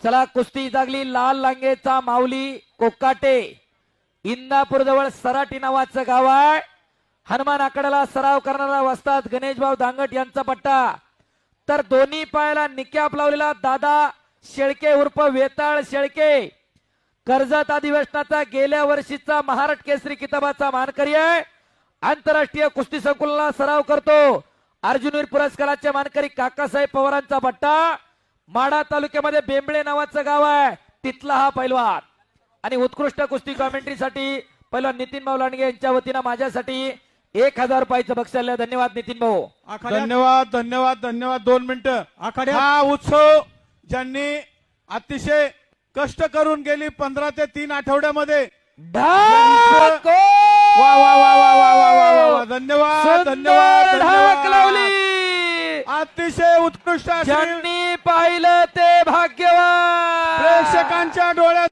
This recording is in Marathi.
चला कुस्ती जागली लाल लांगेचा माऊली कोकाटे इंदापूर जवळ सराटी नावाचं गाव आहे। हनुमान आकड्याला सराव करणारा वस्ताद गणेशभाऊ दांगट यांचा पट्टा। तर दोन्ही पायाला निक्याप लावलेला दादा शेळके उर्फ वेताळ शेळके कर्जत अधिवेशनाचा गेल्या वर्षीचा महाराष्ट्र केसरी किताबाचा मानकरी आहे। आंतरराष्ट्रीय कुस्ती संकुलनाला सराव करतो। अर्जुनवीर पुरस्काराचे मानकरी काकासाहेब पवारांचा पट्टा। माढा तालुक्यामध्ये बेंबळे नावाचं गाव आहे, तिथला हा पैलवान। आणि उत्कृष्ट कुस्ती कॉमेंट्रीसाठी पैलवान नितीन भाऊ लांडगे यांच्या वतीने माझ्यासाठी 1000 रुपयाचं बक्षीस। धन्यवाद नितीन भाऊ। धन्यवाद धन्यवाद धन्यवाद। 2 मिनिटं। हा उत्सव ज्यांनी अतिशय कष्ट करून गेली 15 ते 3 आठवड्यामध्ये ढाक वा वा वा वा वा वा वा वा धन्यवाद धन्यवाद ढाक लावली। अतिशय उत्कृष्ट ज्यांनी पाहिलं ते भाग्यवान। प्रेक्षकांच्या डोळ्यात